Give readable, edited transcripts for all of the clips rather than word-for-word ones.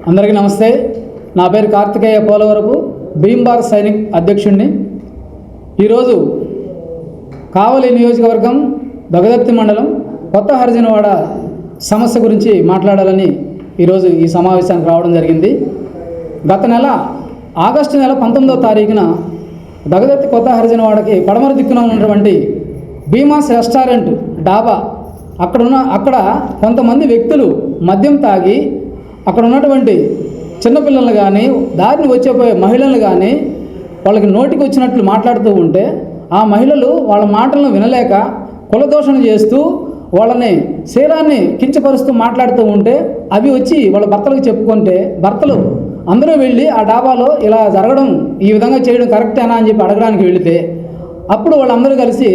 అందరికీ నమస్తే. నా పేరు కార్తికేయ పోలవరపు భీంబార్ సైనిక్ అధ్యక్షుడిని. ఈరోజు కావలి నియోజకవర్గం దగదర్తి మండలం కొత్త హరిజనవాడ సమస్య గురించి మాట్లాడాలని ఈరోజు ఈ సమావేశానికి రావడం జరిగింది. గత నెల ఆగస్టు నెల 19వ తారీఖున దగదర్తి కొత్త హరిజనవాడకి పడమర దిక్కున ఉన్నటువంటి భీమాస్ రెస్టారెంట్ డాబా అక్కడ కొంతమంది వ్యక్తులు మద్యం తాగి అక్కడ ఉన్నటువంటి చిన్నపిల్లలు కానీ దారిని వచ్చేపోయే మహిళలు కానీ వాళ్ళకి నోటికి వచ్చినట్లు మాట్లాడుతూ ఉంటే ఆ మహిళలు వాళ్ళ మాటలను వినలేక కులదోషణ చేస్తూ వాళ్ళని శీలాన్ని కించపరుస్తూ మాట్లాడుతూ ఉంటే అవి వచ్చి వాళ్ళ భర్తలకు చెప్పుకుంటే భర్తలు అందరూ వెళ్ళి ఆ డాబాలో ఇలా జరగడం ఈ విధంగా చేయడం కరెక్టేనా అని చెప్పి అడగడానికి వెళితే అప్పుడు వాళ్ళందరూ కలిసి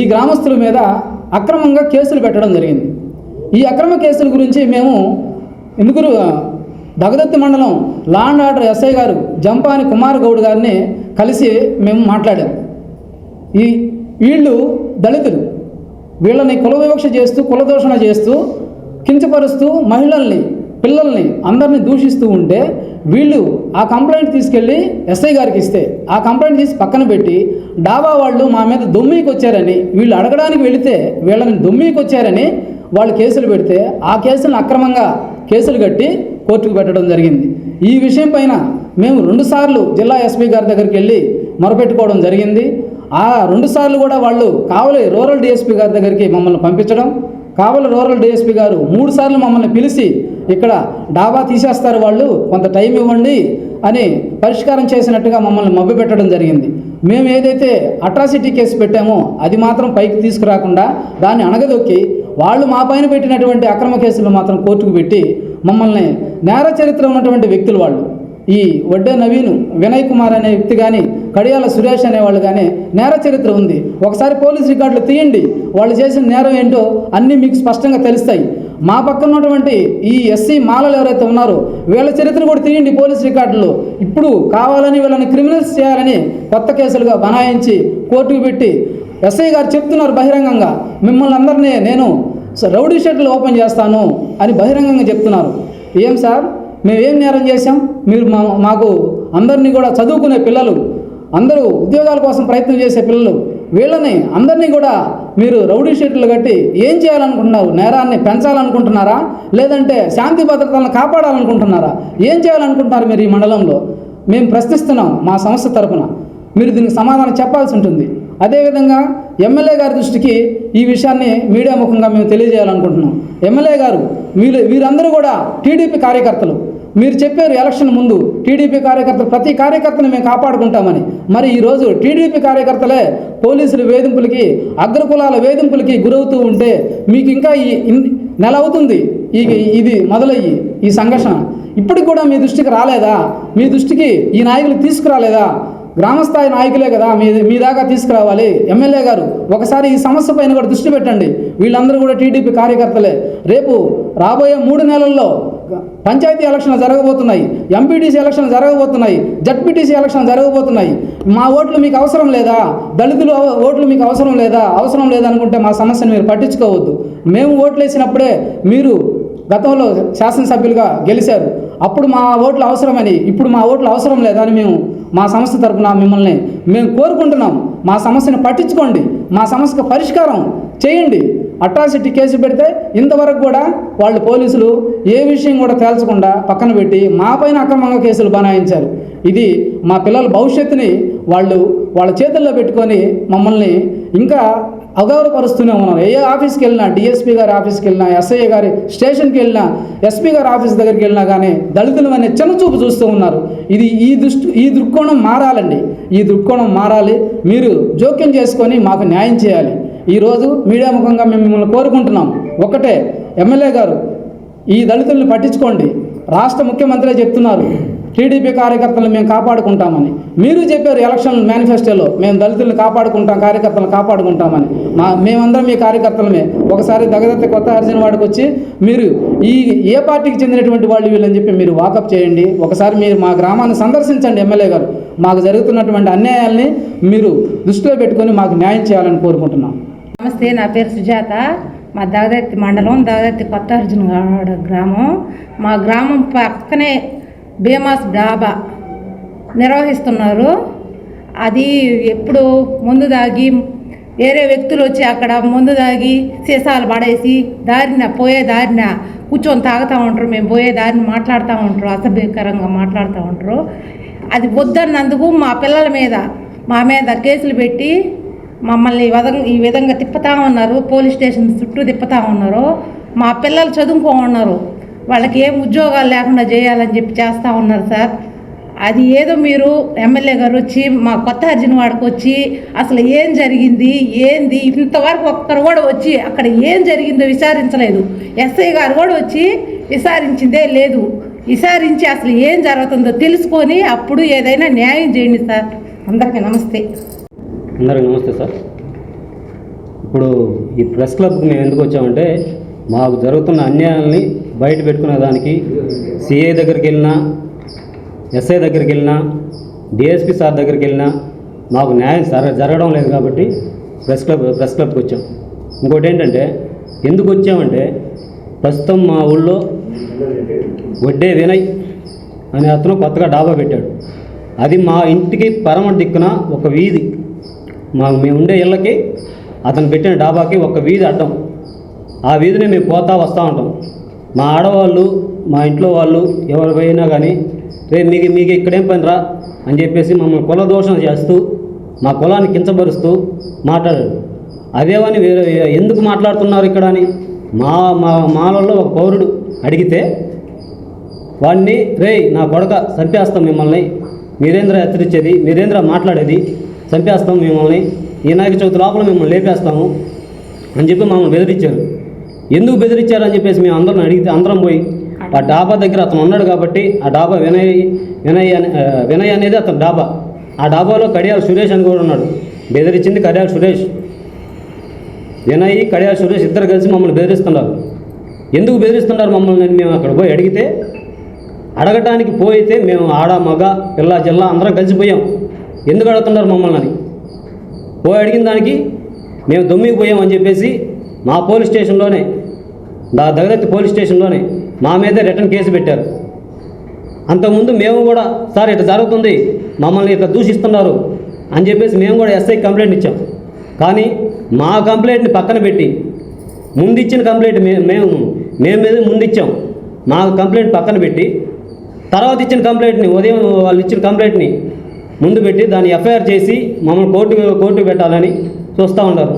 ఈ గ్రామస్తుల మీద అక్రమంగా కేసులు పెట్టడం జరిగింది. ఈ అక్రమ కేసుల గురించి మేము ఇందుకు దగదర్తి మండలం లా అండ్ ఆర్డర్ ఎస్ఐ గారు జంపాని కుమార్ గౌడ్ గారిని కలిసి మేము మాట్లాడాము. వీళ్ళు దళితులు, వీళ్ళని కుల వివక్ష చేస్తూ కులదోషణ చేస్తూ కించపరుస్తూ మహిళల్ని పిల్లల్ని అందరినీ దూషిస్తూ ఉంటే వీళ్ళు ఆ కంప్లైంట్ తీసుకెళ్ళి ఎస్ఐ గారికి ఇస్తే ఆ కంప్లైంట్ తీసి పక్కన పెట్టి డాబా వాళ్ళు మా మీద దొమ్మీకి వచ్చారని వీళ్ళు అడగడానికి వెళితే వీళ్ళని దొమ్మీకి వచ్చారని వాళ్ళు కేసులు పెడితే ఆ కేసులను అక్రమంగా కేసులు కట్టి కోర్టుకు పెట్టడం జరిగింది. ఈ విషయం పైన మేము 2 సార్లు జిల్లా ఎస్పీ గారి దగ్గరికి వెళ్ళి మొరపెట్టుకోవడం జరిగింది. ఆ 2 సార్లు కూడా వాళ్ళు కావలి రూరల్ డిఎస్పీ గారి దగ్గరికి మమ్మల్ని పంపించడం, కావలి రూరల్ డిఎస్పీ గారు 3 సార్లు మమ్మల్ని పిలిచి ఇక్కడ డాబా తీసేస్తారు వాళ్ళు, కొంత టైం ఇవ్వండి అని పరిష్కారం చేసినట్టుగా మమ్మల్ని మభ్యపెట్టడం జరిగింది. మేము ఏదైతే అట్రాసిటీ కేసు పెట్టామో అది మాత్రం పైకి తీసుకురాకుండా దాన్ని అణగదొక్కి వాళ్ళు మా పైన పెట్టినటువంటి అక్రమ కేసులు మాత్రం కోర్టుకు పెట్టి మమ్మల్ని నేర చరిత్ర ఉన్నటువంటి వ్యక్తులు వాళ్ళు ఈ వడ్డే నవీను, వినయ్ కుమార్ అనే వ్యక్తి కానీ కడియాల సురేష్ అనేవాళ్ళు కానీ నేర చరిత్ర ఉంది. ఒకసారి పోలీస్ రికార్డులు తీయండి, వాళ్ళు చేసిన నేరం ఏంటో అన్నీ మీకు స్పష్టంగా తెలుస్తాయి. మా పక్కన ఉన్నటువంటి ఈ ఎస్సీ మాలలు ఎవరైతే ఉన్నారో వీళ్ళ చరిత్ర కూడా తీయండి పోలీస్ రికార్డులో. ఇప్పుడు కావాలని వీళ్ళని క్రిమినల్స్ చేయాలని కొత్త కేసులుగా బనాయించి కోర్టుకు పెట్టి ఎస్ఐ గారు చెప్తున్నారు బహిరంగంగా, మిమ్మల్ని అందరినీ నేను రౌడీ షీట్లు ఓపెన్ చేస్తాను అని బహిరంగంగా చెప్తున్నారు. ఏం సార్, మేమేం నేరం చేశాం? మీరు మాకు అందరినీ కూడా చదువుకునే పిల్లలు, అందరూ ఉద్యోగాల కోసం ప్రయత్నం చేసే పిల్లలు, వీళ్ళని అందరినీ కూడా మీరు రౌడీ షీట్లు కట్టి ఏం చేయాలనుకుంటున్నారు? నేరాన్ని పెంచాలనుకుంటున్నారా, లేదంటే శాంతి భద్రతలను కాపాడాలనుకుంటున్నారా? ఏం చేయాలనుకుంటున్నారు మీరు ఈ మండలంలో? మేము ప్రశ్నిస్తున్నాం మా సంస్థ తరఫున, మీరు దీనికి సమాధానం చెప్పాల్సి ఉంటుంది. అదేవిధంగా ఎమ్మెల్యే గారి దృష్టికి ఈ విషయాన్ని మీడియా ముఖంగా మేము తెలియజేయాలనుకుంటున్నాం. ఎమ్మెల్యే గారు వీరందరూ కూడా టీడీపీ కార్యకర్తలు. మీరు చెప్పారు ఎలక్షన్ ముందు టీడీపీ కార్యకర్తలు ప్రతి కార్యకర్తను మేము కాపాడుకుంటామని. మరి ఈరోజు టీడీపీ కార్యకర్తలే పోలీసుల వేధింపులకి, అగ్రకులాల వేధింపులకి గురవుతూ ఉంటే మీకు ఇంకా నెల అవుతుంది ఇది మొదలయ్యి ఈ సంఘర్షణ. ఇప్పటికి కూడా మీ దృష్టికి రాలేదా? మీ దృష్టికి ఈ నాయకులు తీసుకురాలేదా? గ్రామస్థాయి నాయకులే కదా మీ దాకా తీసుకురావాలి. ఎమ్మెల్యే గారు ఒకసారి ఈ సమస్య పైన కూడా దృష్టి పెట్టండి. వీళ్ళందరూ కూడా టీడీపీ కార్యకర్తలే. రేపు రాబోయే 3 నెలల్లో పంచాయతీ ఎలక్షన్లు జరగబోతున్నాయి, ఎంపీటీసీ ఎలక్షన్లు జరగబోతున్నాయి, జడ్పీటీసీ ఎలక్షన్లు జరగబోతున్నాయి. మా ఓట్లు మీకు అవసరం లేదా? దళితులు ఓట్లు మీకు అవసరం లేదా? అవసరం లేదనుకుంటే మా సమస్యను మీరు పట్టించుకోవద్దు. మేము ఓట్లు వేసినప్పుడే మీరు గతంలో శాసనసభ్యులుగా గెలిచారు, అప్పుడు మా ఓట్లు అవసరమని, ఇప్పుడు మా ఓట్లు అవసరం లేదా అని మేము మా సంస్థ తరఫున మిమ్మల్ని మేము కోరుకుంటున్నాం. మా సమస్యను పట్టించుకోండి, మా సమస్యకు పరిష్కారం చేయండి. అట్రాసిటీ కేసు పెడితే ఇంతవరకు కూడా వాళ్ళు పోలీసులు ఏ విషయం కూడా తేల్చకుండా పక్కన పెట్టి మా పైన అక్రమంగా కేసులు బనాయించారు. ఇది మా పిల్లల భవిష్యత్తుని వాళ్ళ చేతుల్లో పెట్టుకొని మమ్మల్ని ఇంకా అగౌరవపరుస్తూనే ఉన్నారు. ఏ ఆఫీస్కి వెళ్ళినా, డిఎస్పీ గారి ఆఫీస్కి వెళ్ళినా, ఎస్ఐ గారి స్టేషన్కి వెళ్ళినా, ఎస్పీ గారి ఆఫీస్ దగ్గరికి వెళ్ళినా కానీ దళితులు అనే చిన్నచూపు చూస్తూ ఉన్నారు. ఈ దృక్కోణం మారాలండి. ఈ దృక్కోణం మారాలి. మీరు జోక్యం చేసుకొని మాకు న్యాయం చేయాలి. ఈరోజు మీడియా ముఖంగా మేము మిమ్మల్ని కోరుకుంటున్నాం. ఒకటే, ఎమ్మెల్యే గారు ఈ దళితుల్ని పట్టించుకోండి. రాష్ట్ర ముఖ్యమంత్రి చెప్తున్నారు టీడీపీ కార్యకర్తలను మేము కాపాడుకుంటామని. మీరు చెప్పారు ఎలక్షన్ మేనిఫెస్టోలో మేము దళితులను కాపాడుకుంటాం, కార్యకర్తలను కాపాడుకుంటామని. మేమందరం మీ కార్యకర్తలమే. ఒకసారి దగదర్తి కొత్త హరిజనవాడకు వచ్చి మీరు ఏ పార్టీకి చెందినటువంటి వాళ్ళు వీళ్ళని చెప్పి మీరు వాకప్ చేయండి. ఒకసారి మీరు మా గ్రామాన్ని సందర్శించండి. ఎమ్మెల్యే గారు మాకు జరుగుతున్నటువంటి అన్యాయాల్ని మీరు దృష్టిలో పెట్టుకొని మాకు న్యాయం చేయాలని కోరుకుంటున్నాం. నమస్తే, నా పేరు సుజాత. మా దగదత్తి మండలం దగదత్తి కొత్త అర్జునగూడ గ్రామం. మా గ్రామం పక్కనే భీమాస్ డాబా నిర్వహిస్తున్నారు. అది ఎప్పుడు ముందు దాగి వేరే వ్యక్తులు వచ్చి అక్కడ ముందు దాగి సీసాలు పడేసి పోయే దారిన కూర్చొని తాగుతూ ఉంటారు. మేము పోయే దారిని మాట్లాడుతూ ఉంటారు, అసభ్యకరంగా మాట్లాడుతూ ఉంటారు. అది వద్దన్నందుకు మా మీద కేసులు పెట్టి మమ్మల్ని ఈ విధంగా తిప్పుతూ ఉన్నారు. పోలీస్ స్టేషన్ చుట్టూ తిప్పుతూ ఉన్నారు. మా పిల్లలు చదువుకో ఉన్నారు, వాళ్ళకి ఏం ఉద్యోగాలు లేకుండా చేయాలని చెప్పి చేస్తూ ఉన్నారు సార్. అది ఏదో మీరు ఎమ్మెల్యే గారు వచ్చి మా కొత్త అర్జునవాడకు వచ్చి అసలు ఏం జరిగింది ఏంది ఇంతవరకు ఒక్కరు కూడా వచ్చి అక్కడ ఏం జరిగిందో విచారించలేదు. ఎస్ఐ గారు కూడా వచ్చి విచారించిందే లేదు. విచారించి అసలు ఏం జరుగుతుందో తెలుసుకొని అప్పుడు ఏదైనా న్యాయం చేయండి సార్. అందరికీ నమస్తే. అందరికీ నమస్తే సార్. ఇప్పుడు ఈ ప్రెస్ క్లబ్కి మేము ఎందుకు వచ్చామంటే మాకు జరుగుతున్న అన్యాయాలని బయట పెట్టుకునే దానికి సిఐ దగ్గరికి వెళ్ళినా, ఎస్ఐ దగ్గరికి వెళ్ళినా, డిఎస్పీ సార్ దగ్గరికి వెళ్ళినా మాకు న్యాయం జరగడం లేదు కాబట్టి ప్రెస్ క్లబ్కి వచ్చాం. ఇంకోటి ఏంటంటే ఎందుకు వచ్చామంటే ప్రస్తుతం మా ఊళ్ళో వడ్డే వినయ్ అనే అతను కొత్తగా డాబా పెట్టాడు. అది మా ఇంటికి పరమ దిక్కున ఒక వీధి, మేము ఉండే ఇళ్ళకి అతను పెట్టిన డాబాకి ఒక వీధి అడ్డం. ఆ వీధిని మేము పోతా వస్తూ ఉంటాం. మా ఆడవాళ్ళు, మా ఇంట్లో వాళ్ళు ఎవరు పోయినా కానీ రే మీకు ఇక్కడేం పని రా అని చెప్పేసి మమ్మల్ని కుల దోషణ చేస్తూ మా కులాన్ని కించపరుస్తూ మాట్లాడాడు. అదేవని వేరే ఎందుకు మాట్లాడుతున్నారు ఇక్కడ అని మాలలో ఒక పౌరుడు అడిగితే వాడిని రే నా కొడక చంపేస్తాం మిమ్మల్ని, మీరేంద్ర హెచ్చరించేది, మీరేంద్ర మాట్లాడేది, చంపేస్తాం మిమ్మల్ని, ఈ వినాయక చవితి లోపల మిమ్మల్ని లేపేస్తాము అని చెప్పి మమ్మల్ని బెదిరించారు. ఎందుకు బెదిరించారని చెప్పేసి మేము అందరం పోయి ఆ డాబా దగ్గర అతను ఉన్నాడు కాబట్టి ఆ డాబా వినయ్ అనేది అతను డాబా. ఆ డాబాలో కడియాల సురేష్ అని కూడా ఉన్నాడు. బెదిరించింది కడియాల సురేష్. వినయ్, కడియాల సురేష్ ఇద్దరు కలిసి మమ్మల్ని బెదిరిస్తున్నారు. ఎందుకు బెదిరిస్తున్నారు మమ్మల్ని మేము అక్కడ పోయి అడగటానికి పోయితే మేము ఆడ మగ పిల్ల జిల్లా అందరం కలిసిపోయాం. ఎందుకు అడుగుతున్నారు మమ్మల్ని అని పోయి అడిగిన దానికి మేము దొమ్మికి పోయామని చెప్పేసి మా పోలీస్ స్టేషన్లోనే, దగదత్తి పోలీస్ స్టేషన్లోనే మా మీదే రిటర్న్ కేసు పెట్టారు. అంతకుముందు మేము కూడా సార్ ఇట్లా జరుగుతుంది, మమ్మల్ని ఇట్లా దూషిస్తున్నారు అని చెప్పేసి మేము కూడా ఎస్ఐకి కంప్లైంట్ ఇచ్చాం. కానీ మా కంప్లైంట్ని పక్కన పెట్టి ముందు ఇచ్చిన కంప్లైంట్ మేము మీద ముందు ఇచ్చాం. మా కంప్లైంట్ పక్కన పెట్టి తర్వాత ఇచ్చిన కంప్లైంట్ని ఉదయం వాళ్ళు ఇచ్చిన కంప్లైంట్ని ముందు పెట్టి దాన్ని ఎఫ్ఐఆర్ చేసి మమ్మల్ని కోర్టు పెట్టాలని చూస్తూ ఉన్నారు.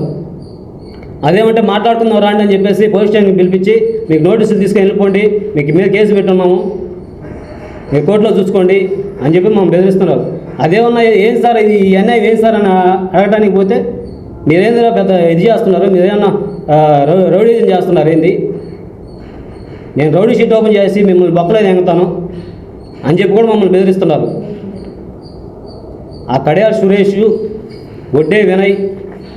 అదేమంటే మాట్లాడుకుందాం రాండి అని చెప్పేసి పోలీస్ స్టేషన్కి పిలిపించి మీకు నోటీసులు తీసుకొని వెళ్ళిపోండి, మీకు మీద కేసు పెట్టున్నాము, మీరు కోర్టులో చూసుకోండి అని చెప్పి మమ్మల్ని బెదిరిస్తున్నారు. అదేమన్నా ఏం సార్ ఇది అన్యాయం ఏం సార్ అని అడగడానికి పోతే మీరేందో పెద్ద ఇది చేస్తున్నారు, మీరేమన్నా రౌడీజం చేస్తున్నారు ఏంది, నేను రౌడీ షీట్ ఓపెన్ చేసి మిమ్మల్ని బొక్కలేదు ఎంగుతాను అని చెప్పి కూడా మమ్మల్ని బెదిరిస్తున్నారు. ఆ కడియాల సురేష్, వడ్డే వినయ్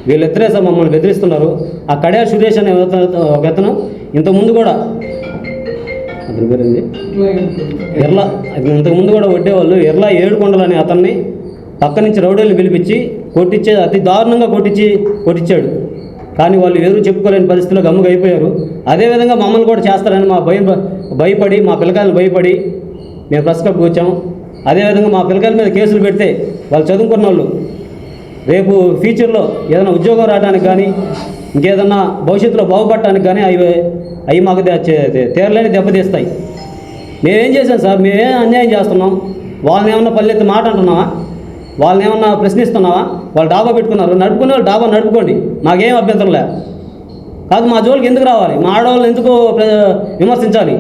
వీళ్ళిద్దరే సార్ మమ్మల్ని బెదిరిస్తున్నారు. ఆ కడియాల సురేష్ అనే ఒక అతను ఇంతకుముందు కూడా అతని పేరుంది ఇంతకుముందు కూడా వడ్డేవాళ్ళు ఎర్లా ఏడుకొండలు అనే అతన్ని పక్క నుంచి రౌడీలు పిలిపించి అతి దారుణంగా కొట్టించాడు. కానీ వాళ్ళు ఎవరు చెప్పుకోలేని పరిస్థితిలో గమ్ముగా అయిపోయారు. అదేవిధంగా మమ్మల్ని కూడా చేస్తారని భయపడి మా పిల్లకాయలు భయపడి మేము ప్రెస్ క్లబ్కి వచ్చాము. అదేవిధంగా మా పిల్లకాయల మీద కేసులు పెడితే వాళ్ళు చదువుకున్న వాళ్ళు రేపు ఫ్యూచర్లో ఏదైనా ఉద్యోగం రావడానికి కానీ ఇంకేదన్నా భవిష్యత్తులో బాగుపడటానికి కానీ అవి మాకు తీరలేని దెబ్బతీస్తాయి. మేమేం చేసాం సార్, మేమేం అన్యాయం చేస్తున్నాం? వాళ్ళని ఏమన్నా పల్లెత్తి మాట అంటున్నావా? వాళ్ళని ఏమన్నా ప్రశ్నిస్తున్నావా? వాళ్ళు డాబా పెట్టుకున్నారు, నడుపుకునే వాళ్ళు డాబా నడుపుకోండి, మాకేం అభ్యంతరం లే. కాదు మా జోలికి ఎందుకు రావాలి? మా ఆడవాళ్ళని ఎందుకు విమర్శించాలి?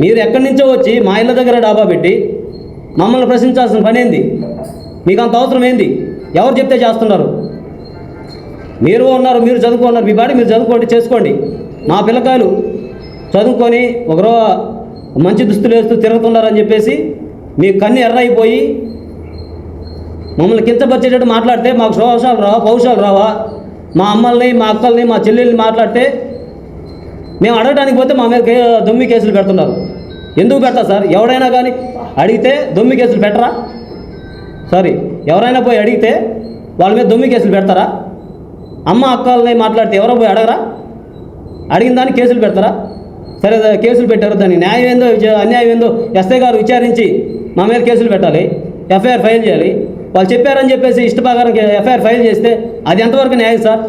మీరు ఎక్కడి నుంచో వచ్చి మా ఇళ్ళ దగ్గర డాబా పెట్టి మమ్మల్ని ప్రశ్నించాల్సిన పని ఏంది? మీకు అంత అవసరం ఏంది? ఎవరు చెప్తే చేస్తున్నారు? మీరు ఉన్నారు, మీరు చదువుకున్నారు, మీ బాడీ మీరు చదువుకోండి, చేసుకోండి. మా పిల్లకాయలు చదువుకొని ఒకరోజు మంచి దుస్తులు వేస్తూ తిరుగుతున్నారని చెప్పేసి మీ కన్ను ఎర్రైపోయి మమ్మల్ని కించపరిచేటట్టు మాట్లాడితే మాకు శోషాలు రావా, పౌషాలు రావా? మా అమ్మల్ని, మా అక్కల్ని, మా చెల్లెల్ని మాట్లాడితే మేము అడగడానికి పోతే మా మీద దొమ్మి కేసులు పెడుతున్నారు. ఎందుకు పెడతారు సార్? ఎవరైనా కానీ అడిగితే దొమ్మి కేసులు పెట్టరా? సారీ, ఎవరైనా పోయి అడిగితే వాళ్ళ మీద దొమ్మి కేసులు పెడతారా? అమ్మ అక్కల్ని మాట్లాడితే ఎవరో పోయి అడగరా? అడిగిన దానికి కేసులు పెడతారా? సరే కేసులు పెట్టారు, దానికి న్యాయం ఏందో అన్యాయం ఏందో ఎస్ఐ గారు విచారించి మా మీద కేసులు పెట్టాలి, ఎఫ్ఐఆర్ ఫైల్ చేయాలి. వాళ్ళు చెప్పారని చెప్పేసి ఇష్టప్రకారం ఎఫ్ఐఆర్ ఫైల్ చేస్తే అది ఎంతవరకు న్యాయం సార్?